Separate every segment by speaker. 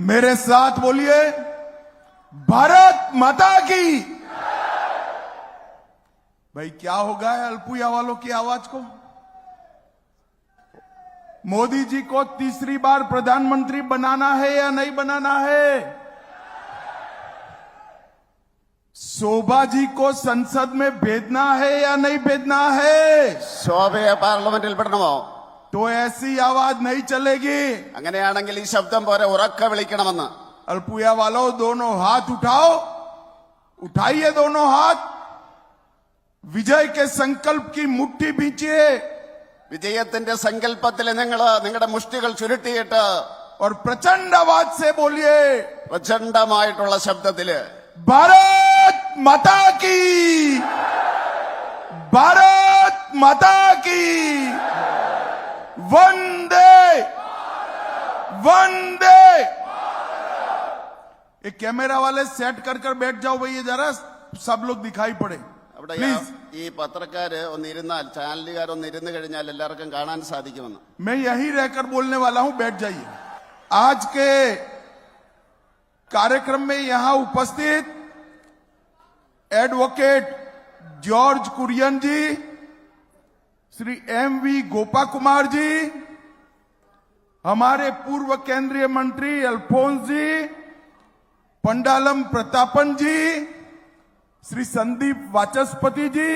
Speaker 1: मेरे साथ बोलिए, भारत माता की। भाई क्या होगा है अल्पुया वालों की आवाज को? मोदी जी को तीसरी बार प्रधानमंत्री बनाना है या नहीं बनाना है? शोभा जी को संसद में भेजना है या नहीं भेजना है?
Speaker 2: ശോഭയെ പാർലമെന്റിൽ പെടണമോ?
Speaker 1: तो ऐसी आवाज नहीं चलेगी।
Speaker 2: അങ്ങനെയാണെങ്കിൽ ഈ ശബ്ദം പോലെ ഉറക്കെ വിളിക്കണമെന്ന്.
Speaker 1: अल्पुया वालों, दोनों हाथ उठाओ, उठाइए दोनों हाथ, विजय के संकल्प की मुट्ठी बींचिए
Speaker 2: വിജയത്തിന്റെ സങ്കല്പത്തിൽ നിങ്ങൾ നിങ്ങളുടെ മുഷ്ടികൾ ചുരുട്ടിയിട്ട്
Speaker 1: और प्रचंड आवाज से बोलिए,
Speaker 2: പ്രചണ്ഡമായിട്ടുള്ള ശബ്ദത്തില്
Speaker 1: भारत माता की, भारत माता की, वंदे वंदे। ये कैमरा वाले सेट कर बैठ जाओ भैया, जरा सब लोग दिखाई पड़े
Speaker 2: അവിടെ
Speaker 1: प्लीज।
Speaker 2: ഈ പത്രക്കാര് ഒന്നിരുന്നാൽ, ചാനലുകാർ ഒന്നിരുന്നു കഴിഞ്ഞാൽ എല്ലാവർക്കും കാണാൻ സാധിക്കുമെന്ന്.
Speaker 1: मैं यहीं रहकर बोलने वाला हूं, बैठ जाइए। आज के कार्यक्रम में यहां उपस्थित एडवोकेट जॉर्ज कुरियन जी, श्री एम.वी. गोपा कुमार जी, हमारे पूर्व केंद्रीय मंत्री अल्फोंस जी, पंडालम प्रतापन जी, श्री संदीप वाचस्पति जी,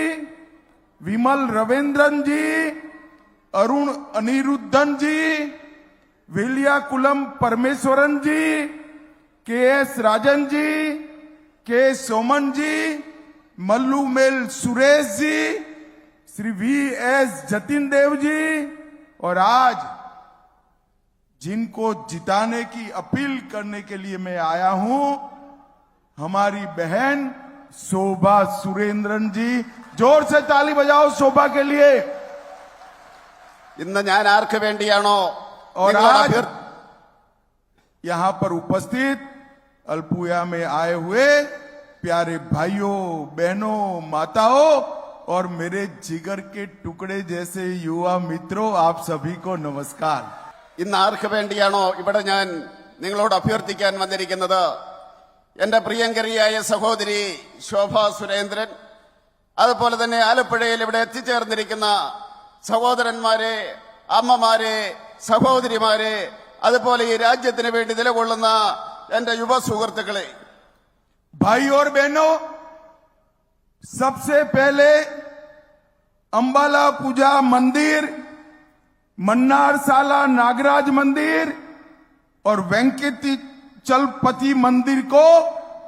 Speaker 1: विमल रविंद्रन जी, अरुण अनिरुद्धन जी, विलियाकुलम परमेश्वरन जी, के.एस. राजन जी, के सोमन जी, मल्लू मेल सुरेश जी, श्री वी.एस. जतिन देव जी, और आज जिनको जिताने की अपील करने के लिए मैं आया हूं, हमारी बहन शोभा सुरेंद्रन जी। जोर से ताली बजाओ शोभा के लिए।
Speaker 2: ഇന്ന് ഞാൻ ആർക്ക് വേണ്ടിയാണോ
Speaker 1: और
Speaker 2: നിങ്ങളോട്
Speaker 1: आज यहां पर उपस्थित अल्पुया में आए हुए प्यारे भाइयों, बहनों, माताओं और मेरे जिगर के टुकड़े जैसे युवा मित्रों, आप सभी को नमस्कार।
Speaker 2: ഇന്ന് ആർക്ക് വേണ്ടിയാണോ ഇവിടെ ഞാൻ നിങ്ങളോട് അഭ്യർത്ഥിക്കാൻ വന്നിരിക്കുന്നത്, എന്റെ പ്രിയങ്കരിയായ സഹോദരി ശോഭ സുരേന്ദ്രൻ, അതുപോലെ തന്നെ ആലപ്പുഴയിൽ ഇവിടെ എത്തിച്ചേർന്നിരിക്കുന്ന സഹോദരന്മാരെ, അമ്മമാരെ, സഹോദരിമാരെ, അതുപോലെ ഈ രാജ്യത്തിന് വേണ്ടി നിലകൊള്ളുന്ന എന്റെ യുവ സുഹൃത്തുക്കളെ,
Speaker 1: भाई और बहनों, सबसे पहले अंबाला पूजा मंदिर, मन्नार साला नागराज मंदिर और वेंकटेचलपति मंदिर को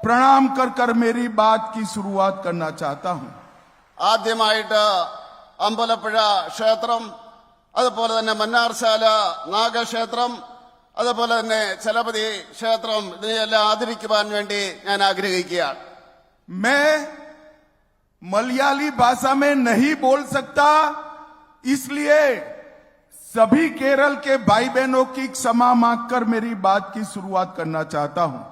Speaker 1: प्रणाम कर मेरी बात की शुरुआत करना चाहता हूं।
Speaker 2: ആദ്യമായിട്ട് അമ്പലപ്പുഴ ക്ഷേത്രം, അതുപോലെ തന്നെ മന്നാർശാല നാഗക്ഷേത്രം, അതുപോലെ തന്നെ ചലപതി ക്ഷേത്രം, ഇതിനെല്ലാം ആദരിക്കുവാൻ വേണ്ടി ഞാൻ ആഗ്രഹിക്കുകയാണ്.
Speaker 1: मैं मलयाली भाषा में नहीं बोल सकता, इसलिए सभी केरल के भाई बहनों की क्षमा मांगकर मेरी बात की शुरुआत करना चाहता हूं।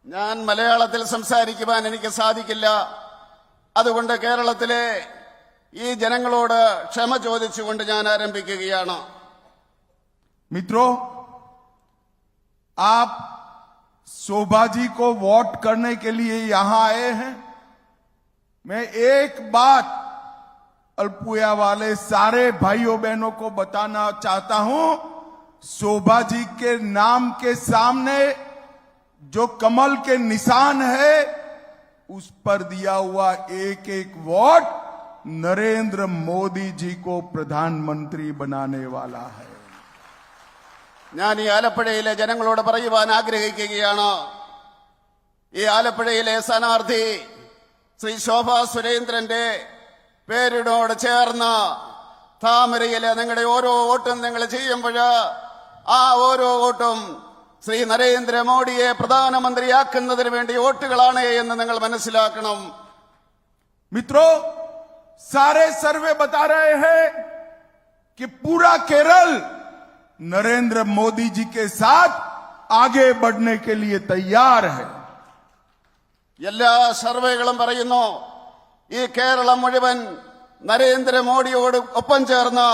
Speaker 2: ഞാൻ മലയാളത്തിൽ സംസാരിക്കുവാൻ എനിക്ക് സാധിക്കില്ല. അതുകൊണ്ട് കേരളത്തിലെ ഈ ജനങ്ങളോട് ക്ഷമ ചോദിച്ചുകൊണ്ട് ഞാൻ ആരംഭിക്കുകയാണ്.
Speaker 1: मित्रों, आप शोभा जी को वोट करने के लिए यहां आए हैं। मैं एक बात अल्पुया वाले सारे भाइयों बहनों को बताना चाहता हूं, शोभा जी के नाम के सामने जो कमल के निशान है, उस पर दिया हुआ एक एक वोट नरेंद्र मोदी जी को प्रधानमंत्री बनाने वाला है।
Speaker 2: ഞാൻ ഈ ആലപ്പുഴയിലെ ജനങ്ങളോട് പറയുവാൻ ആഗ്രഹിക്കുകയാണ്, ഈ ആലപ്പുഴയിലെ സ്ഥാനാർത്ഥി ശ്രീ ശോഭ സുരേന്ദ്രന്റെ പേരിനോട് ചേർന്ന് താമരയിലെ നിങ്ങളുടെ ഓരോ വോട്ടും നിങ്ങൾ ചെയ്യുമ്പോൾ ആ ഓരോ വോട്ടും ശ്രീ നരേന്ദ്രമോദിയെ പ്രധാനമന്ത്രിയാക്കുന്നതിന് വേണ്ടി വോട്ടുകളാണ് എന്ന് നിങ്ങൾ മനസ്സിലാക്കണം.
Speaker 1: मित्रों, सारे सर्वे बता रहे हैं कि पूरा केरल नरेंद्र मोदी जी के साथ आगे बढ़ने के लिए तैयार है।
Speaker 2: എല്ലാ സർവേകളും പറയുന്നു ഈ കേരളം മുഴുവൻ നരേന്ദ്രമോദിയോട് ഒപ്പം ചേർന്ന്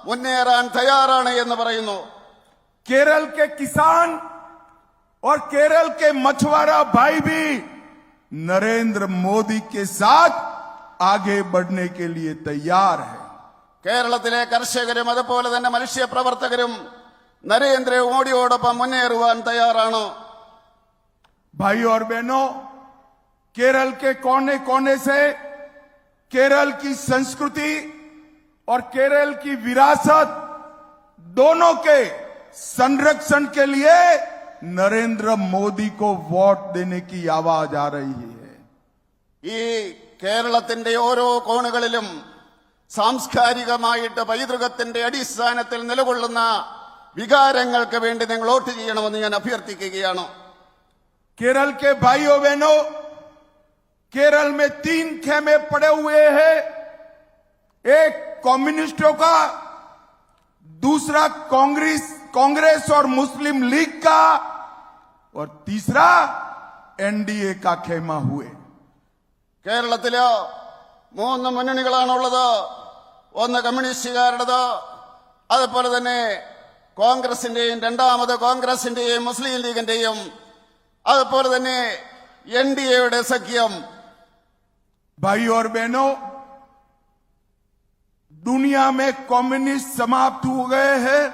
Speaker 2: മുന്നേറാൻ തയ്യാറാണ് എന്ന് പറയുന്നു.
Speaker 1: केरल के किसान और केरल के मछुआरा भाई भी नरेंद्र मोदी के साथ आगे बढ़ने के लिए तैयार है।
Speaker 2: കേരളത്തിലെ കർഷകരും അതുപോലെ തന്നെ മനുഷ്യപ്രവർത്തകരും നരേന്ദ്ര മോദിയോടൊപ്പം മുന്നേറുവാൻ തയ്യാറാണ്.
Speaker 1: भाई और बहनों, केरल के कोने कोने से केरल की संस्कृति और केरल की विरासत दोनों के संरक्षण के लिए नरेंद्र मोदी को वोट देने की आवाज आ रही है।
Speaker 2: ഈ കേരളത്തിന്റെ ഓരോ കോണുകളിലും സാംസ്കാരികമായിട്ട് പൈതൃകത്തിന്റെ അടിസ്ഥാനത്തിൽ നിലകൊള്ളുന്ന വികാരങ്ങൾക്ക് വേണ്ടി നിങ്ങൾ വോട്ട് ചെയ്യണമെന്ന് ഞാൻ അഭ്യർത്ഥിക്കുകയാണ്.
Speaker 1: केरल के भाइयों बहनों, केरल में 3 खेमे पड़े हुए हैं। एक कम्युनिस्टों का, दूसरा कांग्रेस और मुस्लिम लीग का, और तीसरा एनडीए का खेमा हुए।
Speaker 2: കേരളത്തില് 3 മുന്നണികളാണുള്ളത്. ഒന്ന് കമ്മ്യൂണിസ്റ്റുകാരുടേത്, അതുപോലെ തന്നെ കോൺഗ്രസിന്റെയും, രണ്ടാമത് കോൺഗ്രസിന്റെയും മുസ്ലിം ലീഗിന്റെയും, അതുപോലെ തന്നെ എൻഡിഎയുടെ സഖ്യം.
Speaker 1: भाई और बहनों, दुनिया में कम्युनिस्ट समाप्त हो गए हैं,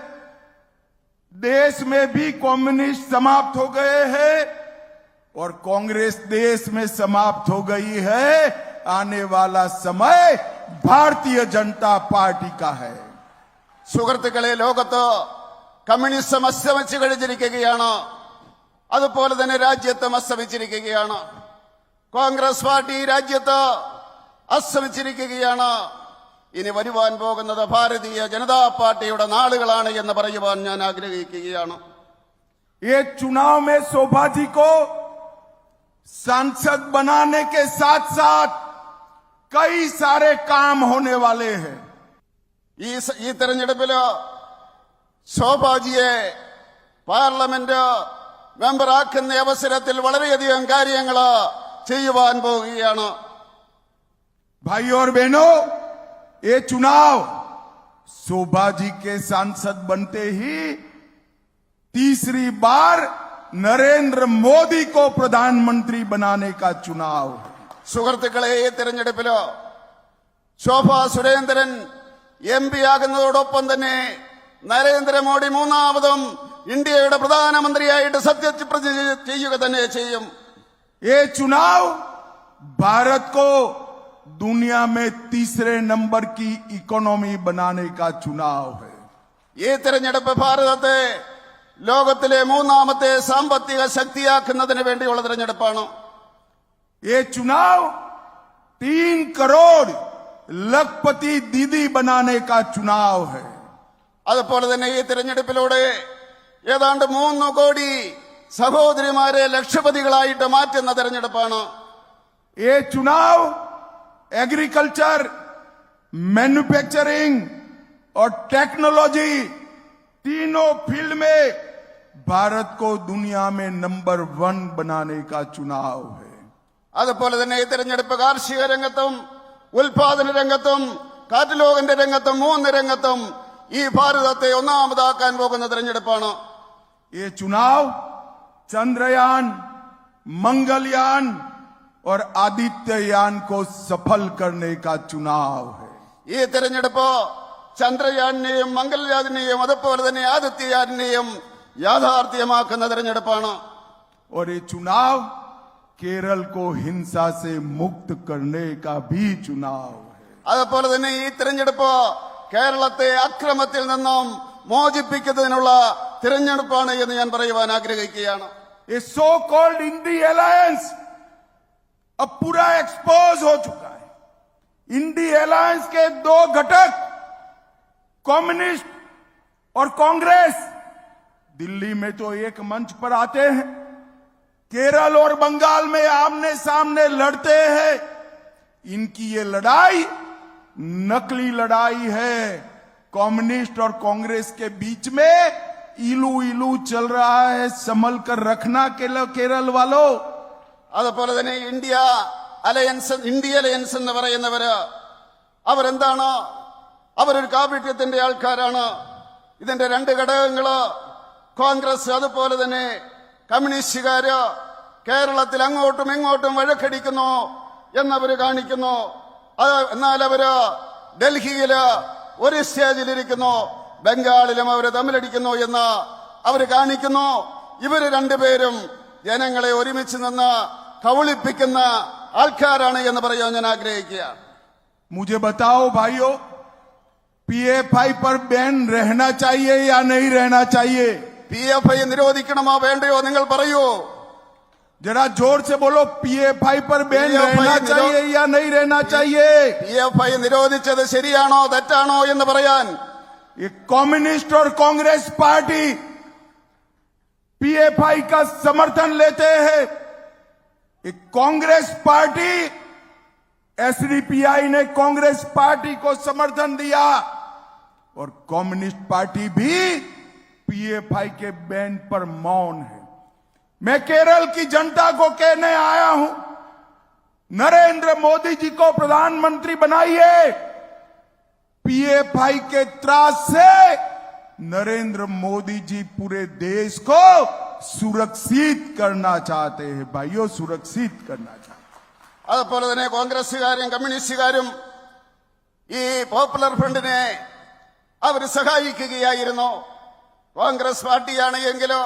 Speaker 1: देश में भी कम्युनिस्ट समाप्त हो गए हैं और कांग्रेस देश में समाप्त हो गई है। आने वाला समय भारतीय जनता पार्टी का है।
Speaker 2: സുഹൃത്തുക്കളെ, ലോകത്ത് കമ്മ്യൂണിസം അസ്തമിച്ചു കഴിഞ്ഞിരിക്കുകയാണ്. അതുപോലെ തന്നെ രാജ്യത്തും അസ്തമിച്ചിരിക്കുകയാണ്. കോൺഗ്രസ് പാർട്ടി രാജ്യത്ത് അസ്തമിച്ചിരിക്കുകയാണ്. ഇനി വരുവാൻ പോകുന്നത് ഭാരതീയ ജനതാ പാർട്ടിയുടെ നാളുകളാണ് എന്ന് പറയുവാൻ ഞാൻ ആഗ്രഹിക്കുകയാണ്.
Speaker 1: ये चुनाव में शोभा जी को सांसद बनाने के साथ साथ कई सारे काम होने वाले हैं।
Speaker 2: ഈ തെരഞ്ഞെടുപ്പില് ശോഭാജിയെ പാർലമെന്റ് മെമ്പറാക്കുന്ന അവസരത്തിൽ വളരെയധികം കാര്യങ്ങൾ ചെയ്യുവാൻ പോവുകയാണ്.
Speaker 1: भाई और बहनों, ये चुनाव शोभा जी के सांसद बनते ही तीसरी बार नरेंद्र मोदी को प्रधानमंत्री बनाने का चुनाव है।
Speaker 2: സുഹൃത്തുക്കളെ, ഈ തെരഞ്ഞെടുപ്പില് ശോഭാ സുരേന്ദ്രൻ MP ആകുന്നതോടൊപ്പം തന്നെ നരേന്ദ്രമോദി മൂന്നാമതും ഇന്ത്യയുടെ പ്രധാനമന്ത്രിയായിട്ട് സത്യപ്രതിജ്ഞ ചെയ്യുക തന്നെ ചെയ്യും.
Speaker 1: ये चुनाव भारत को दुनिया में तीसरे नंबर की इकोनॉमी बनाने का चुनाव है।
Speaker 2: ഈ തെരഞ്ഞെടുപ്പ് ഭാരതത്തെ ലോകത്തിലെ മൂന്നാമത്തെ സാമ്പത്തിക ശക്തിയാക്കുന്നതിന് വേണ്ടിയുള്ള തെരഞ്ഞെടുപ്പാണ്.
Speaker 1: ये चुनाव 3 करोड़ लखपति दीदी बनाने का चुनाव है।
Speaker 2: അതുപോലെ തന്നെ ഈ തെരഞ്ഞെടുപ്പിലൂടെ ഏതാണ്ട് 3 കോടി സഹോദരിമാരെ ലക്ഷപതികളായിട്ട് മാറ്റുന്ന തെരഞ്ഞെടുപ്പാണ്.
Speaker 1: ये चुनाव एग्रीकल्चर, मैन्युफैक्चरिंग और टेक्नोलॉजी तीनों फील्ड में भारत को दुनिया में नंबर 1 बनाने का चुनाव है।
Speaker 2: അതുപോലെ തന്നെ ഈ തെരഞ്ഞെടുപ്പ് കാർഷിക രംഗത്തും ഉൽപാദന രംഗത്തും കാറ്റലോഗിന്റെ രംഗത്തും 3 രംഗത്തും ഈ ഭാരതത്തെ ഒന്നാമതാക്കാൻ പോകുന്ന തെരഞ്ഞെടുപ്പാണ്.
Speaker 1: ये चुनाव चंद्रयान, मंगलयान और आदित्ययान को सफल करने का चुनाव है।
Speaker 2: ഈ തെരഞ്ഞെടുപ്പ് ചന്ദ്രയാനെയും മംഗൾയാനെയും അതുപോലെ തന്നെ ആദിത്യയാനെയും യാഥാർത്ഥ്യമാക്കുന്ന തെരഞ്ഞെടുപ്പാണ്.
Speaker 1: और ये चुनाव केरल को हिंसा से मुक्त करने का भी चुनाव है।
Speaker 2: അതുപോലെ തന്നെ ഈ തെരഞ്ഞെടുപ്പ് കേരളത്തെ അക്രമത്തിൽ നിന്നും മോചിപ്പിക്കുന്നതിനുള്ള തിരഞ്ഞെടുപ്പാണ് എന്ന് ഞാൻ പറയുവാൻ ആഗ്രഹിക്കുകയാണ്.
Speaker 1: ये सो कॉल्ड इंडी अलायंस अब पूरा एक्सपोज हो चुका है। इंडी अलायंस के 2 घटक कम्युनिस्ट और कांग्रेस दिल्ली में तो एक मंच पर आते हैं, केरल और बंगाल में आमने सामने लड़ते हैं। इनकी ये लड़ाई नकली लड़ाई है। कम्युनिस्ट और कांग्रेस के बीच में इलू इलू चल रहा है। संभल कर रखना केरल वालों।
Speaker 2: അതുപോലെ തന്നെ ഇന്ത്യ അലയൻസ് എന്ന് പറയുന്നവര് അവരെന്താണ്? അവരൊരു കാപട്യത്തിന്റെ ആൾക്കാരാണ്. ഇതിന്റെ 2 ഘടകങ്ങള് കോൺഗ്രസ് അതുപോലെ തന്നെ കമ്മ്യൂണിസ്റ്റുകാര് കേരളത്തിൽ അങ്ങോട്ടും ഇങ്ങോട്ടും വഴക്കടിക്കുന്നു എന്നവര് കാണിക്കുന്നു. എന്നാൽ അവര് ഡൽഹിയില് ഒരു സ്റ്റേജിലിരിക്കുന്നു, ബംഗാളിലും അവര് തമ്മിലടിക്കുന്നു എന്ന് അവര് കാണിക്കുന്നു. ഇവര് രണ്ടുപേരും ജനങ്ങളെ ഒരുമിച്ച് നിന്ന് കബളിപ്പിക്കുന്ന ആൾക്കാരാണ് എന്ന് പറയാൻ ഞാൻ ആഗ്രഹിക്കുക.
Speaker 1: मुझे बताओ भाइयों, पीएफआई पर बैन रहना चाहिए या नहीं रहना चाहिए?
Speaker 2: PFI നിരോധിക്കണമോ വേണ്ടയോ നിങ്ങൾ പറയൂ.
Speaker 1: जरा जोर से बोलो, पीएफआई पर बैन रहना चाहिए या नहीं रहना चाहिए?
Speaker 2: PFI നിരോധിച്ചത് ശരിയാണോ തെറ്റാണോ എന്ന് പറയാൻ.
Speaker 1: ये कम्युनिस्ट और कांग्रेस पार्टी पीएफआई का समर्थन लेते हैं. एक कांग्रेस पार्टी, एसडीपीआई ने कांग्रेस पार्टी को समर्थन दिया और कम्युनिस्ट पार्टी भी पीएफआई के बैन पर मौन है. मैं केरल की जनता को कहने आया हूं, नरेंद्र मोदी जी को प्रधानमंत्री बनाइए. पीएफआई के त्रास से नरेंद्र मोदी जी पूरे देश को सुरक्षित करना चाहते हैं. भाइयों, सुरक्षित करना चाहते हैं.
Speaker 2: അതുപോലെ തന്നെ കോൺഗ്രസുകാരും കമ്മ്യൂണിസ്റ്റുകാരും ഈ പോപ്പുലർ ഫ്രണ്ടിനെ അവർ സഹായിക്കുകയായിരുന്നു. കോൺഗ്രസ് പാർട്ടിയാണ് എങ്കിലോ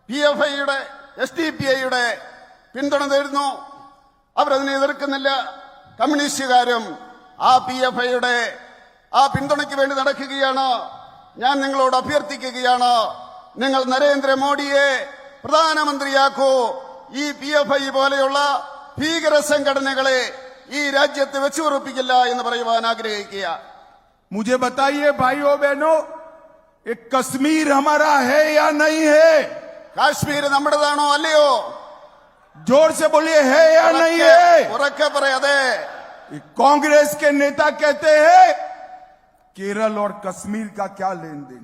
Speaker 2: PFIയുടെ SDPIയുടെ പിന്തുണ തരുന്നു. അവരതിനെ എതിർക്കുന്നില്ല. കമ്മ്യൂണിസ്റ്റുകാരും ആ PFIയുടെ ആ പിന്തുണയ്ക്ക് വേണ്ടി നടക്കുകയാണ്. ഞാൻ നിങ്ങളോട് അഭ്യർത്ഥിക്കുകയാണ്, നിങ്ങൾ നരേന്ദ്രമോദിയെ പ്രധാനമന്ത്രിയാക്കൂ. ഈ PFI പോലെയുള്ള ഭീകര സംഘടനകളെ ഈ രാജ്യത്ത് വെച്ചുറപ്പിക്കില്ല എന്ന് പറയുവാൻ ആഗ്രഹിക്കുക.
Speaker 1: मुझे बताइए भाइयों बहनों, एक कश्मीर हमारा है या नहीं है?
Speaker 2: കാശ്മീർ നമ്മുടേതാണോ അല്ലയോ?
Speaker 1: जोर से बोलिए, है या नहीं है?
Speaker 2: ഉറക്കെ പറയാതെ.
Speaker 1: कांग्रेस के नेता कहते हैं केरल और कश्मीर का क्या लेन देन.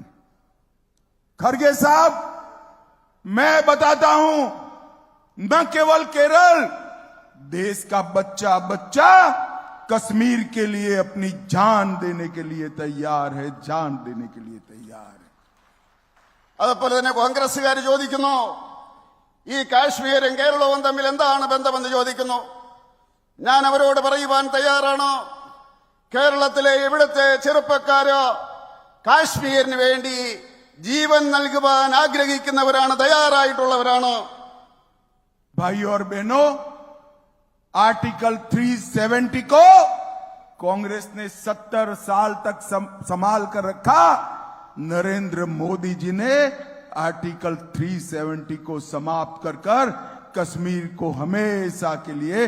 Speaker 1: खड़गे साहब, मैं बताता हूं, न केवल केरल, देश का बच्चा बच्चा कश्मीर के लिए अपनी जान देने के लिए तैयार है, जान देने के लिए तैयार है.
Speaker 2: അതുപോലെ തന്നെ കോൺഗ്രസുകാർ ചോദിക്കുന്നു, ഈ കാശ്മീരും കേരളവും തമ്മിൽ എന്താണ് ബന്ധമെന്ന് ചോദിക്കുന്നു. ഞാൻ അവരോട് പറയുവാൻ തയ്യാറാണ്, കേരളത്തിലെ ഇവിടുത്തെ ചെറുപ്പക്കാര് കാശ്മീരിന് വേണ്ടി ജീവൻ നൽകുവാൻ ആഗ്രഹിക്കുന്നവരാണ്, തയ്യാറായിട്ടുള്ളവരാണ്.
Speaker 1: भाइयों और बहनों, आर्टिकल 370 को कांग्रेस ने 70 साल तक संभाल कर रखा. नरेंद्र मोदी जी ने आर्टिकल 370 को समाप्त कर कश्मीर को हमेशा के लिए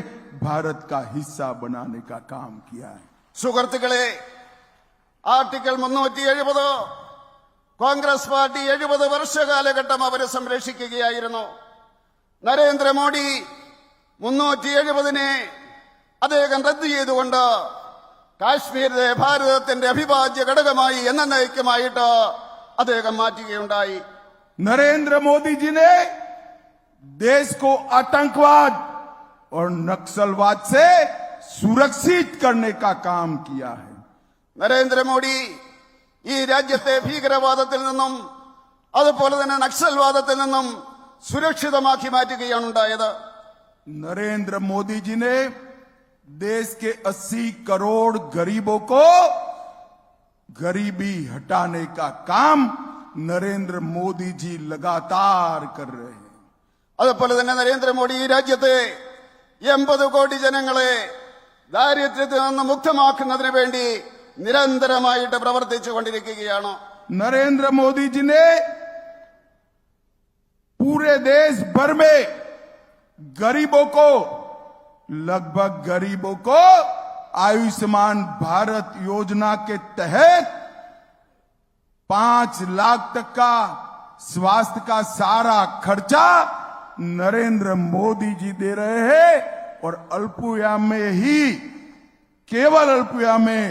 Speaker 1: भारत का हिस्सा बनाने का काम किया है.
Speaker 2: സുഹൃത്തുക്കളെ, ആർട്ടിക്കിൾ 370 കോൺഗ്രസ് പാർട്ടി 70 വർഷകാലഘട്ടം അവരെ സംരക്ഷിക്കുകയായിരുന്നു. നരേന്ദ്രമോദി 370നെ അദ്ദേഹം റദ്ദ് ചെയ്തുകൊണ്ട് കാശ്മീരിലെ ഭാരതത്തിന്റെ അവിഭാജ്യ ഘടകമായി എന്നേക്കുമായിട്ട് അദ്ദേഹം മാറ്റുകയുണ്ടായി.
Speaker 1: नरेंद्र मोदी जी ने देश को आतंकवाद और नक्सलवाद से सुरक्षित करने का काम किया है.
Speaker 2: നരേന്ദ്രമോദി ഈ രാജ്യത്തെ ഭീകരവാദത്തിൽ നിന്നും അതുപോലെ തന്നെ നക്സൽവാദത്തിൽ നിന്നും സുരക്ഷിതമാക്കി മാറ്റുകയാണ് ഉണ്ടായത്.
Speaker 1: नरेंद्र मोदी जी ने देश के 80 करोड़ गरीबों को गरीबी हटाने का काम नरेंद्र मोदी जी लगातार कर रहे हैं.
Speaker 2: അതുപോലെ തന്നെ നരേന്ദ്രമോദി ഈ രാജ്യത്തെ 80 കോടി ജനങ്ങളെ ദാരിദ്ര്യത്തിൽ നിന്ന് മുക്തമാക്കുന്നതിന് വേണ്ടി നിരന്തരമായിട്ട് പ്രവർത്തിച്ചു കൊണ്ടിരിക്കുകയാണ്.
Speaker 1: नरेंद्र मोदी जी ने पूरे देश भर में गरीबों को आयुष्मान भारत योजना के तहत 5 लाख तक का स्वास्थ्य का सारा खर्चा नरेंद्र मोदी जी दे रहे हैं. और अल्पुया में ही, केवल अल्पुया में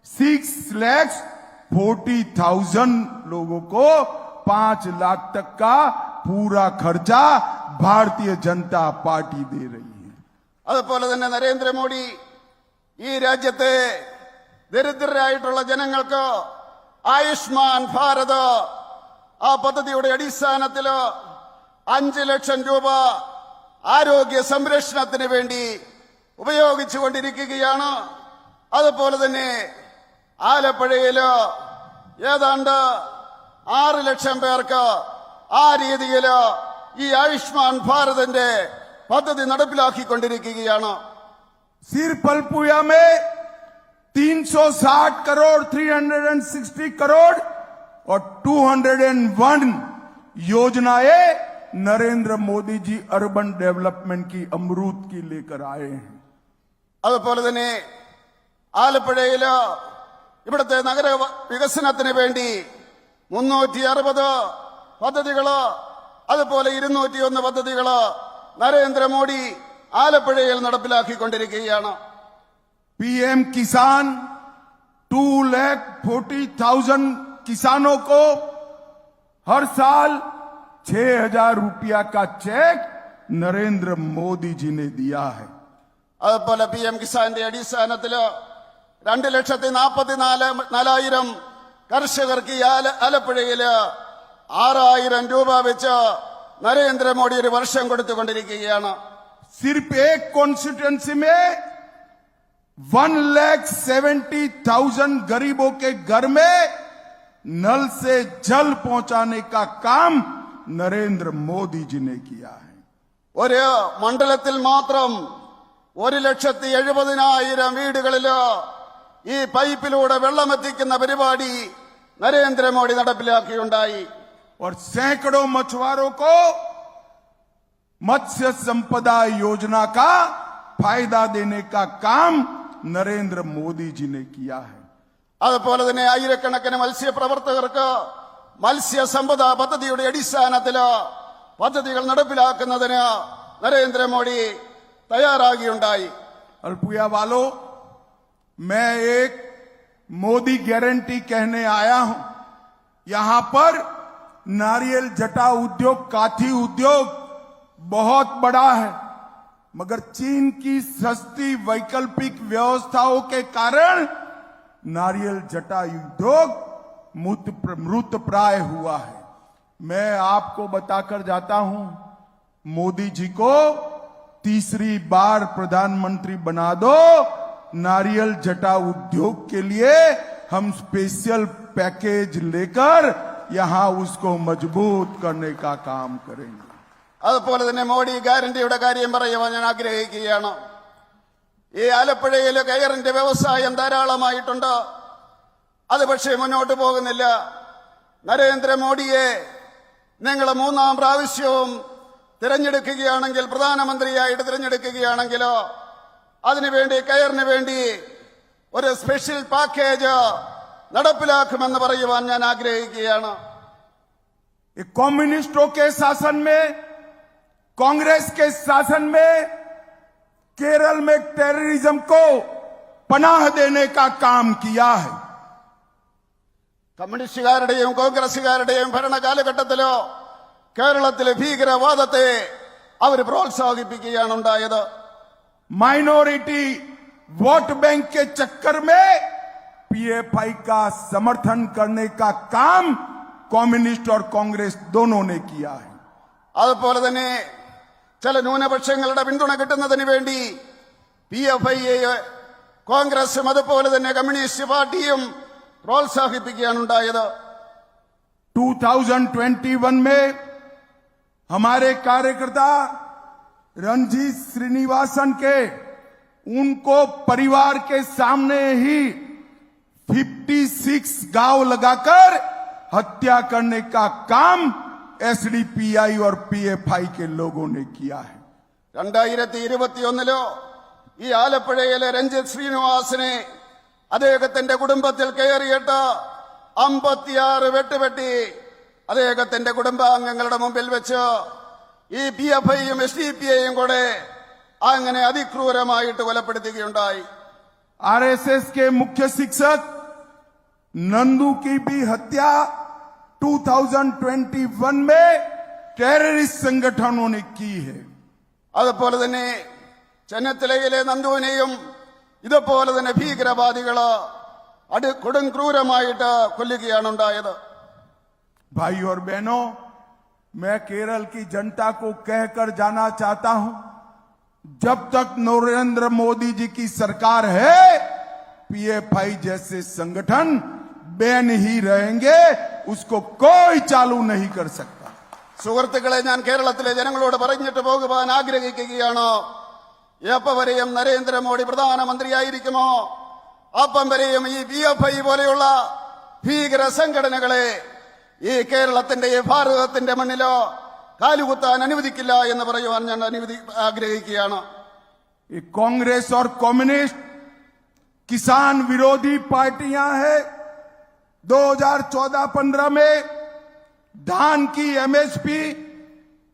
Speaker 1: 6,40,000 लोगों को 5 लाख तक का पूरा खर्चा भारतीय जनता पार्टी दे रही है.
Speaker 2: അതുപോലെ തന്നെ നരേന്ദ്രമോദി ഈ രാജ്യത്തെ ദരിദ്രരായിട്ടുള്ള ജനങ്ങൾക്ക് ആയുഷ്മാൻ ഭാരത് ആ പദ്ധതിയുടെ അടിസ്ഥാനത്തിൽ 5 ലക്ഷം രൂപ ആരോഗ്യ സംരക്ഷണത്തിന് വേണ്ടി ഉപയോഗിച്ചുകൊണ്ടിരിക്കുകയാണ്. അതുപോലെ തന്നെ ആലപ്പുഴയില് ഏതാണ്ട് 6 ലക്ഷം പേർക്ക് ആ രീതിയില് ഈ ആയുഷ്മാൻ ഭാരതിന്റെ പദ്ധതി നടപ്പിലാക്കിക്കൊണ്ടിരിക്കുകയാണ്.
Speaker 1: सिर्फ अल्पुया में 360 करोड़ 360 करोड़ और 201 योजनाएं नरेंद्र मोदी जी अर्बन डेवलपमेंट की अमरूद की लेकर आए हैं.
Speaker 2: അതുപോലെ തന്നെ ആലപ്പുഴയില് ഇവിടുത്തെ നഗര വികസനത്തിന് വേണ്ടി 360 പദ്ധതികള്, അതുപോലെ 201 പദ്ധതികള് നരേന്ദ്രമോദി ആലപ്പുഴയിൽ നടപ്പിലാക്കിക്കൊണ്ടിരിക്കുകയാണ്.
Speaker 1: पीएम किसान 2,40,000 किसानों को हर साल 6,000 रुपया का चेक नरेंद्र मोदी जी ने दिया है.
Speaker 2: അതുപോലെ PM കിസാന്റെ അടിസ്ഥാനത്തില് 2,44,000 കർഷകർക്ക് ഈ ആലപ്പുഴയില് 6,000 രൂപ വെച്ച് നരേന്ദ്രമോദി ഒരു വർഷം കൊടുത്തുകൊണ്ടിരിക്കുകയാണ്.
Speaker 1: सिर्फ एक कॉन्स्टिट्यूंसी में 1,70,000 गरीबों के घर में नल से जल पहुंचाने का काम नरेंद्र मोदी जी ने किया है.
Speaker 2: ഒരു മണ്ഡലത്തിൽ മാത്രം 1,70,000 വീടുകളില് ഈ പൈപ്പിലൂടെ വെള്ളമെത്തിക്കുന്ന പരിപാടി നരേന്ദ്രമോദി നടപ്പിലാക്കിയുണ്ടായി.
Speaker 1: और सैकड़ों मछुआरों को मत्स्य संपदा योजना का फायदा देने का काम नरेंद्र मोदी जी ने किया है.
Speaker 2: അതുപോലെ തന്നെ ആയിരക്കണക്കിന് മത്സ്യപ്രവർത്തകർക്ക് മത്സ്യസമ്പദ പദ്ധതിയുടെ അടിസ്ഥാനത്തില് പദ്ധതികൾ നടപ്പിലാക്കുന്നതിന് നരേന്ദ്രമോദി തയ്യാറാകിയുണ്ടായി.
Speaker 1: अल्पुया वालों, मैं एक मोदी गारंटी कहने आया हूं. यहां पर नारियल जटा उद्योग, काठी उद्योग बहुत बड़ा है, मगर चीन की सस्ती वैकल्पिक व्यवस्थाओं के कारण नारियल जटा उद्योग मृत प्राय हुआ है. मैं आपको बताकर जाता हूं, मोदी जी को तीसरी बार प्रधानमंत्री बना दो. नारियल जटा उद्योग के लिए हम स्पेशल पैकेज लेकर यहां उसको मजबूत करने का काम करेंगे.
Speaker 2: അതുപോലെ തന്നെ മോഡി ഗ്യാരണ്ടിയുടെ കാര്യം പറയുവാൻ ഞാൻ ആഗ്രഹിക്കുകയാണ്. ഈ ആലപ്പുഴയിലെ കയറിന്റെ വ്യവസായം ധാരാളമായിട്ടുണ്ട്. അത് പക്ഷേ മുന്നോട്ട് പോകുന്നില്ല. നരേന്ദ്രമോദിയെ നിങ്ങൾ 3-ാം പ്രാവശ്യവും തിരഞ്ഞെടുക്കുകയാണെങ്കിൽ, പ്രധാനമന്ത്രിയായിട്ട് തിരഞ്ഞെടുക്കുകയാണെങ്കിൽ, അതിനുവേണ്ടി കയറിന് വേണ്ടി ഒരു സ്പെഷ്യൽ പാക്കേജ് നടപ്പിലാക്കുമെന്ന് പറയുവാൻ ഞാൻ ആഗ്രഹിക്കുകയാണ്.
Speaker 1: कम्युनिस्टों के शासन में, कांग्रेस के शासन में केरल में टेररिज्म को पनाह देने का काम किया है.
Speaker 2: കമ്മ്യൂണിസ്റ്റുകാരുടെയും കോൺഗ്രസുകാരുടെയും ഭരണകാലഘട്ടത്തിലോ കേരളത്തിലെ ഭീകരവാദത്തെ അവർ പ്രോത്സാഹിപ്പിക്കുകയാണ് ഉണ്ടായത്.
Speaker 1: माइनॉरिटी वोट बैंक के चक्कर में पीएफआई का समर्थन करने का काम कम्युनिस्ट और कांग्रेस दोनों ने किया है.
Speaker 2: അതുപോലെ തന്നെ ചില ന്യൂനപക്ഷങ്ങളുടെ പിന്തുണ കിട്ടുന്നതിന് വേണ്ടി PFIയെ കോൺഗ്രസും അതുപോലെ തന്നെ കമ്മ്യൂണിസ്റ്റ് പാർട്ടിയും പ്രോത്സാഹിപ്പിക്കുകയാണ് ഉണ്ടായത്.
Speaker 1: 2021 में हमारे कार्यकर्ता रणजीत श्रीनिवासन के उनको परिवार के सामने ही 56 गांव लगाकर हत्या करने का काम एसडीपीआई और पीएफआई के लोगों ने किया है.
Speaker 2: 2021 ഈ ആലപ്പുഴയിലെ രഞ്ജിത്ത് ശ്രീനിവാസനെ അദ്ദേഹത്തിന്റെ കുടുംബത്തിൽ കയറിയിട്ട് 56 വെട്ടുവെട്ടി അദ്ദേഹത്തിന്റെ കുടുംബാംഗങ്ങളുടെ മുമ്പിൽ വെച്ച് ഈ PFIയും SDPIയും കൂടെ അങ്ങനെ അതിക്രൂരമായിട്ട് കൊലപ്പെടുത്തുകയുണ്ടായി.
Speaker 1: आरएसएस के मुख्य शिक्षक नंदू की भी हत्या 2021 में टेररिस्ट संगठनों ने की है.
Speaker 2: അതുപോലെ തന്നെ ചെന്നത്തലയിലെ നന്ദുവിനെയും ഇതുപോലെ തന്നെ ഭീകരവാദികള് കൊടും ക്രൂരമായിട്ട് കൊല്ലുകയാണ് ഉണ്ടായത്.
Speaker 1: भाई और बहनों, मैं केरल की जनता को कहकर जाना चाहता हूं, जब तक नरेंद्र मोदी जी की सरकार है, पीएफआई जैसे संगठन बैन ही रहेंगे, उसको कोई चालू नहीं कर सकता।
Speaker 2: സുഹൃത്തുക്കളെ, ഞാൻ കേരളത്തിലെ ജനങ്ങളോട് പറഞ്ഞിട്ട് പോകുവാൻ ആഗ്രഹിക്കുകയാണ്. എപ്പം വരെയും നരേന്ദ്രമോദി പ്രധാനമന്ത്രിയായിരിക്കുമോ അപ്പം വരെയും ഈ PFI പോലെയുള്ള ഭീകര സംഘടനകളെ ഈ കേരളത്തിന്റെ ഈ ഭാരതത്തിന്റെ മണ്ണിലോ കാലുകുത്താൻ അനുവദിക്കില്ല എന്ന് പറയുവാൻ ഞാൻ ആഗ്രഹിക്കുകയാണ്.
Speaker 1: ये कांग्रेस और कम्युनिस्ट किसान विरोधी पार्टियां हैं। 2014-15 में धान की MSP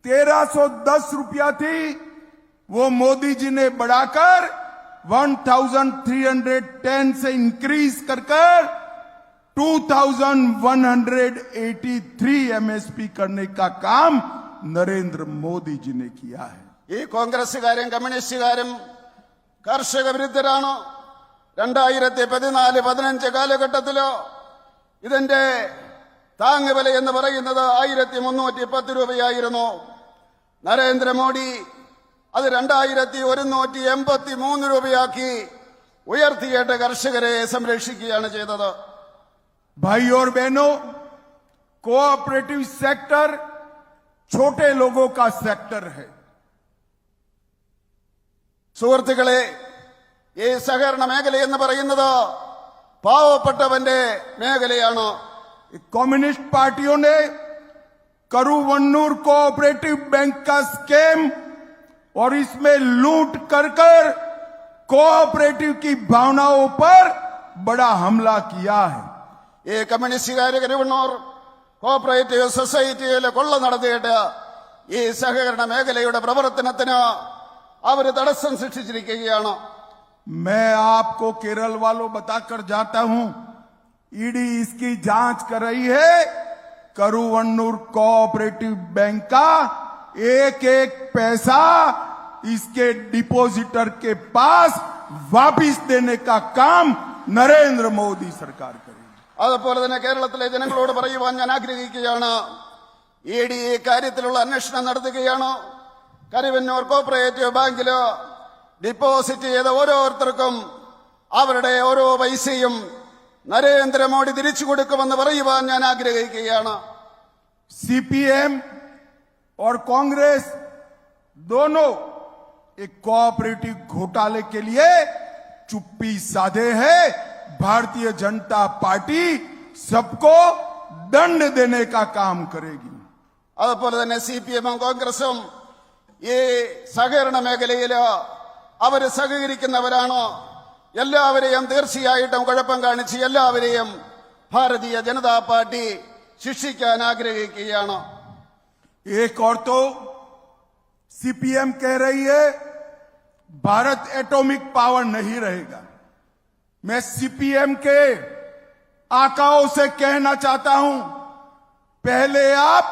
Speaker 1: 1310 रुपया थी, वो मोदी जी ने बढ़ाकर 1310 से इंक्रीज कर 2183 MSP करने का काम नरेंद्र मोदी जी ने किया है।
Speaker 2: ഈ കോൺഗ്രസുകാരും കമ്മ്യൂണിസ്റ്റുകാരും കർഷക വിരുദ്ധരാണ്. 2014-15 കാലഘട്ടത്തിലോ ഇതിന്റെ താങ്ങുവില എന്ന് പറയുന്നത് 1310 രൂപയായിരുന്നു. നരേന്ദ്രമോദി അത് 2183 രൂപയാക്കി ഉയർത്തിയിട്ട് കർഷകരെ സംരക്ഷിക്കുകയാണ് ചെയ്തത്.
Speaker 1: भाई और बहनों, कोऑपरेटिव सेक्टर छोटे लोगों का सेक्टर है।
Speaker 2: സുഹൃത്തുക്കളെ, ഈ സഹകരണ മേഖല എന്ന് പറയുന്നത് പാവപ്പെട്ടവന്റെ മേഖലയാണ്.
Speaker 1: कम्युनिस्ट पार्टियों ने करूवन्नूर कोऑपरेटिव बैंक का स्कैम और इसमें लूट कर कोऑपरेटिव की भावनाओं पर बड़ा हमला किया है।
Speaker 2: ഈ കമ്മ്യൂണിസ്റ്റുകാര് കരുവണ്ണൂർ കോഓപ്പറേറ്റീവ് സൊസൈറ്റിയിലെ കൊള്ള നടത്തിയിട്ട് ഈ സഹകരണ മേഖലയുടെ പ്രവർത്തനത്തിന് അവര് തടസ്സം സൃഷ്ടിച്ചിരിക്കുകയാണ്.
Speaker 1: मैं आपको केरल वालों बताकर जाता हूं, ईडी इसकी जांच कर रही है। करूवन्नूर कोऑपरेटिव बैंक का एक एक पैसा इसके डिपॉजिटर के पास वापिस देने का काम नरेंद्र मोदी सरकार करेगी।
Speaker 2: അതുപോലെ തന്നെ കേരളത്തിലെ ജനങ്ങളോട് പറയുവാൻ ഞാൻ ആഗ്രഹിക്കുകയാണ്, ED ഈ കാര്യത്തിലുള്ള അന്വേഷണം നടത്തുകയാണ്. കരുവന്നൂർ കോഓപ്പറേറ്റീവ് ബാങ്കില് ഡിപ്പോസിറ്റ് ചെയ്ത ഓരോരുത്തർക്കും അവരുടെ ഓരോ പൈസയും നരേന്ദ്രമോദി തിരിച്ചു കൊടുക്കുമെന്ന് പറയുവാൻ ഞാൻ ആഗ്രഹിക്കുകയാണ്.
Speaker 1: CPM और कांग्रेस दोनों एक कोऑपरेटिव घोटाले के लिए चुप्पी साधे है। भारतीय जनता पार्टी सबको दंड देने का काम करेगी।
Speaker 2: അതുപോലെ തന്നെ CPM-ഉം കോൺഗ്രസും ഈ സഹകരണ മേഖലയില് അവര് സഹകരിക്കുന്നവരാണ്. എല്ലാവരെയും തീർച്ചയായിട്ടും കുഴപ്പം കാണിച്ച് എല്ലാവരെയും ഭാരതീയ ജനതാ പാർട്ടി ശിക്ഷിക്കാൻ ആഗ്രഹിക്കുകയാണ്.
Speaker 1: एक और तो CPM कह रही है भारत एटॉमिक पावर नहीं रहेगा। मैं CPM के आकाओं से कहना चाहता हूं, पहले आप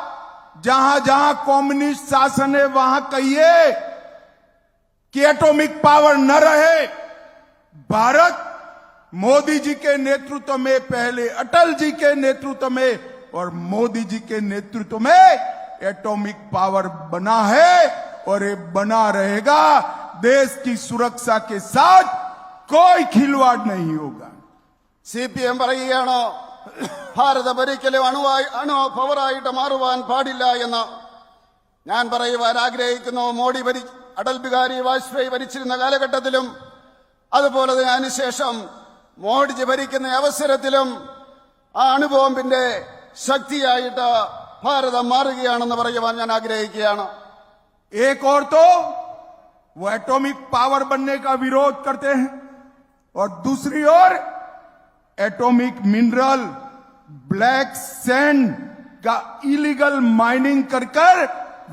Speaker 1: जहां जहां कम्युनिस्ट शासन है वहां कहिए कि एटॉमिक पावर न रहे। भारत मोदी जी के नेतृत्व में, पहले अटल जी के नेतृत्व में और मोदी जी के नेतृत्व में एटॉमिक पावर बना है और ये बना रहेगा। देश की सुरक्षा के साथ कोई खिलवाड़ नहीं होगा।
Speaker 2: CPM പറയുകയാണ് ഭാരതം ഒരിക്കലും അണു പവറായിട്ട് മാറുവാൻ പാടില്ല എന്ന്. ഞാൻ പറയുവാൻ ആഗ്രഹിക്കുന്നു, അടൽ ബിഹാരി വാജ്പേയി ഭരിച്ചിരുന്ന കാലഘട്ടത്തിലും അതുപോലെ തന്നെ അതിനുശേഷം മോഡിജി ഭരിക്കുന്ന അവസരത്തിലും ആ അണുബോംബിന്റെ ശക്തിയായിട്ട് ഭാരതം മാറുകയാണെന്ന് പറയുവാൻ ഞാൻ ആഗ്രഹിക്കുകയാണ്.
Speaker 1: एक और तो वो एटॉमिक पावर बनने का विरोध करते हैं और दूसरी ओर एटॉमिक मिनरल ब्लैक सैंड का इलीगल माइनिंग कर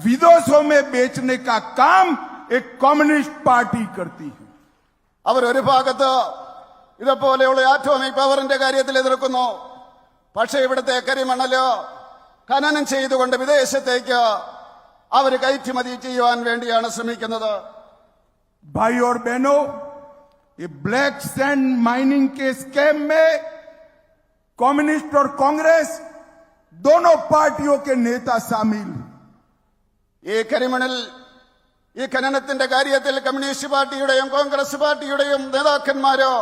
Speaker 1: विदेशों में बेचने का काम एक कम्युनिस्ट पार्टी करती है.
Speaker 2: അവർ ഒരു ഭാഗത്ത് ഇതുപോലെയുള്ള ആറ്റോമിക് പവറിന്റെ കാര്യത്തിൽ എതിർക്കുന്നു, പക്ഷേ ഇവിടുത്തെ കരിമണല് ഖനനം ചെയ്തുകൊണ്ട് വിദേശത്തേക്ക് അവർ കയറ്റുമതി ചെയ്യുവാൻ വേണ്ടിയാണ് ശ്രമിക്കുന്നത്.
Speaker 1: भाई और बहनों, ये ब्लैक सैंड माइनिंग के स्कैम में कम्युनिस्ट और कांग्रेस दोनों पार्टियों के नेता शामिल हैं.
Speaker 2: ഈ കരിമണിൽ ഈ ഖനനത്തിന്റെ കാര്യത്തിൽ കമ്മ്യൂണിസ്റ്റ് പാർട്ടിയുടെയും കോൺഗ്രസ് പാർട്ടിയുടെയും നേതാക്കന്മാരോ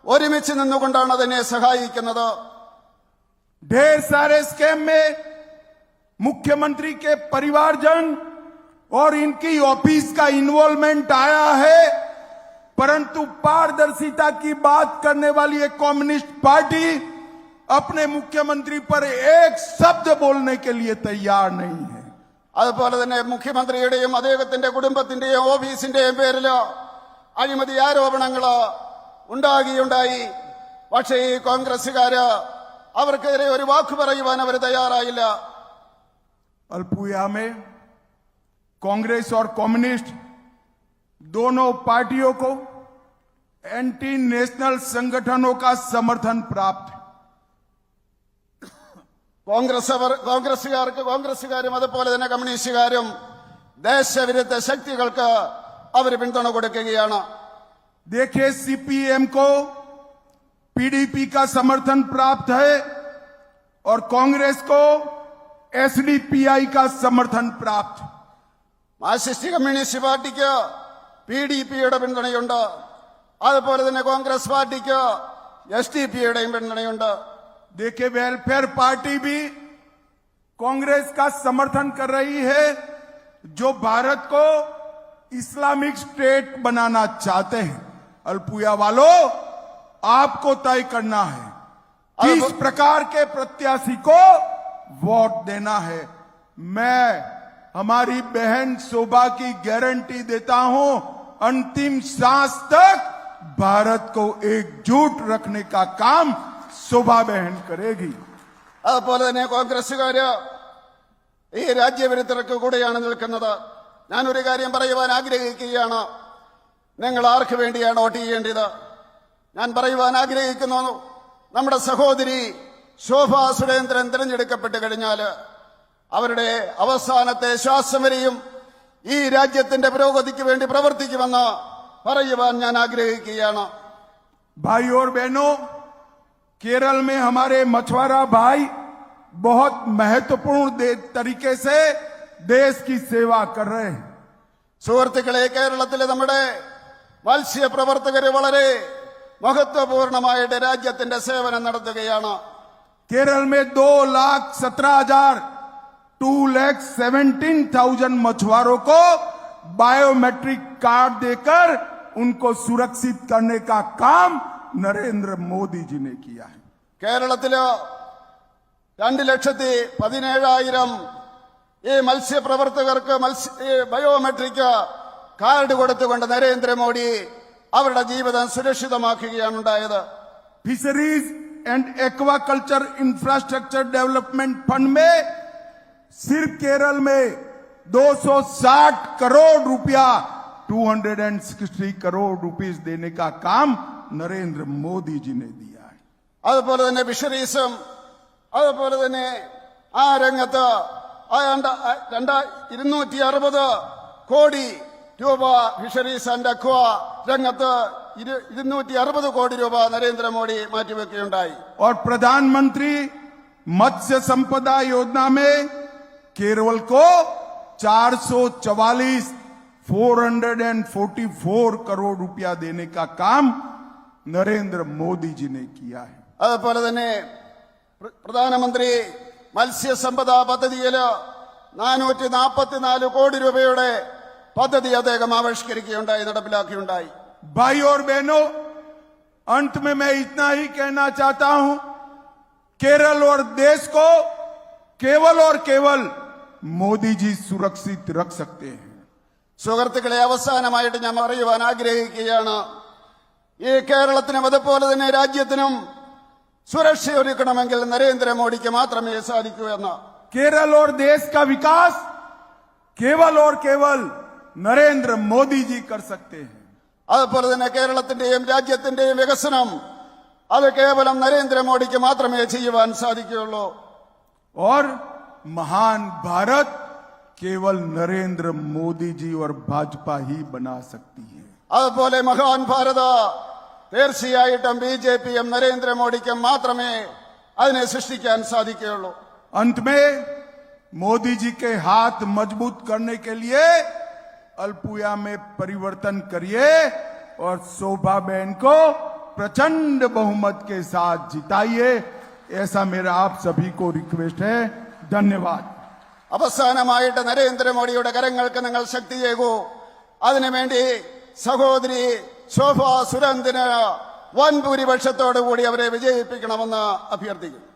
Speaker 2: ഒരുമിച്ച് നിന്നുകൊണ്ടാണ് അതിനെ സഹായിക്കുന്നത്.
Speaker 1: ढेर सारे स्कैम में मुख्यमंत्री के परिवारजन और इनकी ऑफिस का इन्वॉल्वमेंट आया है, परंतु पारदर्शिता की बात करने वाली एक कम्युनिस्ट पार्टी अपने मुख्यमंत्री पर एक शब्द बोलने के लिए तैयार नहीं है.
Speaker 2: അതുപോലെ തന്നെ മുഖ്യമന്ത്രിയുടെയും അദ്ദേഹത്തിന്റെ കുടുംബത്തിന്റെയും ഓഫീസിന്റെയും പേരിലോ അഴിമതി ആരോപണങ്ങളോ ഉണ്ടായി. പക്ഷേ ഈ കോൺഗ്രസുകാര് അവർക്കെതിരെ ഒരു വാക്ക് പറയുവാൻ അവർ തയ്യാറായില്ല.
Speaker 1: अल्पुया में कांग्रेस और कम्युनिस्ट दोनों पार्टियों को एंटी नेशनल संगठनों का समर्थन प्राप्त है.
Speaker 2: കോൺഗ്രസുകാരും അതുപോലെ തന്നെ കമ്മ്യൂണിസ്റ്റുകാരും ദേശവിരുദ്ധ ശക്തികൾക്ക് അവർ പിന്തുണ കൊടുക്കുകയാണ്.
Speaker 1: देखिए, सीपीएम को पीडीपी का समर्थन प्राप्त है और कांग्रेस को एसडीपीआई का समर्थन प्राप्त है.
Speaker 2: മാർക്സിസ്റ്റ് കമ്മ്യൂണിസ്റ്റ് പാർട്ടിക്ക് PDPയുടെ പിന്തുണയുണ്ട്. അതുപോലെ തന്നെ കോൺഗ്രസ് പാർട്ടിക്ക് SDPയുടെയും പിന്തുണയുണ്ട്.
Speaker 1: देखिए, वेलफेयर पार्टी भी कांग्रेस का समर्थन कर रही है, जो भारत को इस्लामिक स्टेट बनाना चाहते हैं. अल्पुया वालों, आपको तय करना है किस प्रकार के प्रत्याशी को वोट देना है. मैं हमारी बहन शोभा की गारंटी देता हूं, अंतिम सांस तक भारत को एकजुट रखने का काम शोभा बहन करेगी.
Speaker 2: അതുപോലെ തന്നെ കോൺഗ്രസുകാര് ഈ രാജ്യവിരുദ്ധർക്ക് കൂടെയാണ് നിൽക്കുന്നത്. ഞാനൊരു കാര്യം പറയുവാൻ ആഗ്രഹിക്കുകയാണ്. നിങ്ങൾ ആർക്ക് വേണ്ടിയാണ് വോട്ട് ചെയ്യേണ്ടത്? ഞാൻ പറയുവാൻ ആഗ്രഹിക്കുന്നു, നമ്മുടെ സഹോദരി ശോഭാ സുരേന്ദ്രൻ തിരഞ്ഞെടുക്കപ്പെട്ട് കഴിഞ്ഞാൽ അവരുടെ അവസാനത്തെ ശ്വാസം വരെയും ഈ രാജ്യത്തിന്റെ പുരോഗതിക്ക് വേണ്ടി പ്രവർത്തിക്കുമെന്ന് പറയുവാൻ ഞാൻ ആഗ്രഹിക്കുകയാണ്.
Speaker 1: भाई और बहनों, केरल में हमारे मछुआरा भाई बहुत महत्वपूर्ण तरीके से देश की सेवा कर रहे हैं.
Speaker 2: സുഹൃത്തുക്കളെ, കേരളത്തിലെ നമ്മുടെ മത്സ്യപ്രവർത്തകര് വളരെ മഹത്വപൂർണമായിട്ട് രാജ്യത്തിന്റെ സേവനം നടത്തുകയാണ്.
Speaker 1: केरल में 2,17,000 मछुआरों को बायोमेट्रिक कार्ड देकर उनको सुरक्षित करने का काम नरेंद्र मोदी जी ने किया है.
Speaker 2: കേരളത്തില് 2,17,000 ഈ മത്സ്യപ്രവർത്തകർക്ക് ബയോമെട്രിക് കാർഡ് കൊടുത്തുകൊണ്ട് നരേന്ദ്രമോദി അവരുടെ ജീവിതം സുരക്ഷിതമാക്കുകയാണ് ഉണ്ടായത്.
Speaker 1: Fisheries and aquaculture infrastructure development fund में सिर्फ केरल में 260 करोड़ रुपया 260 करोड़ रुपीस देने का काम नरेंद्र मोदी जी ने दिया है.
Speaker 2: അതുപോലെ തന്നെ ഫിഷറീസും അതുപോലെ തന്നെ ആ രംഗത്ത് 260 കോടി രൂപ ഫിഷറീസ് ആൻഡ് അക്വ രംഗത്ത് 260 കോടി രൂപ നരേന്ദ്രമോദി മാറ്റിവെക്കുകയുണ്ടായി.
Speaker 1: और प्रधानमंत्री मत्स्य संपदा योजना में केरल को 444 करोड़ रुपया देने का काम नरेंद्र मोदी जी ने किया है.
Speaker 2: അതുപോലെ തന്നെ പ്രധാനമന്ത്രി മത്സ്യസമ്പദാ പദ്ധതിയില് 444 കോടി രൂപയുടെ പദ്ധതി അദ്ദേഹം ആവിഷ്കരിക്കുകയുണ്ടായി, നടപ്പിലാക്കുകയുണ്ടായി.
Speaker 1: भाई और बहनों, अंत में मैं इतना ही कहना चाहता हूं, केरल और देश को केवल और केवल मोदी जी सुरक्षित रख सकते हैं.
Speaker 2: സുഹൃത്തുക്കളെ, അവസാനമായിട്ട് ഞാൻ പറയുവാൻ ആഗ്രഹിക്കുകയാണ്, ഈ കേരളത്തിനും അതുപോലെ തന്നെ രാജ്യത്തിനും സുരക്ഷയൊരുക്കണമെങ്കിൽ നരേന്ദ്രമോദിക്ക് മാത്രമേ സാധിക്കൂ എന്ന്.
Speaker 1: केरल और देश का विकास केवल और केवल नरेंद्र मोदी जी कर सकते हैं.
Speaker 2: അതുപോലെ തന്നെ കേരളത്തിന്റെയും രാജ്യത്തിന്റെയും വികസനം അത് കേവലം നരേന്ദ്രമോദിക്ക് മാത്രമേ ചെയ്യുവാൻ സാധിക്കുകയുള്ളൂ.
Speaker 1: और महान भारत केवल नरेंद्र मोदी जी और भाजपा ही बना सकती है.
Speaker 2: അതുപോലെ മഹാൻ ഭാരത തീർച്ചയായിട്ടും BJPയും നരേന്ദ്രമോദിക്കും മാത്രമേ അതിനെ സൃഷ്ടിക്കാൻ സാധിക്കുകയുള്ളൂ.
Speaker 1: अंत में मोदी जी के हाथ मजबूत करने के लिए अल्पुया में परिवर्तन करिए और शोभा बहन को प्रचंड बहुमत के साथ जिताइए। ऐसा मेरा आप सभी को रिक्वेस्ट है। धन्यवाद।
Speaker 2: അവസാനമായിട്ട് നരേന്ദ്രമോദിയുടെ കരങ്ങൾക്ക് നിങ്ങൾ ശക്തിയേകൂ. അതിനുവേണ്ടി സഹോദരി ശോഭ സുരേന്ദ്രന് വൻ ഭൂരിപക്ഷത്തോടുകൂടി അവരെ വിജയിപ്പിക്കണമെന്ന് അഭ്യർത്ഥിക്കുന്നു.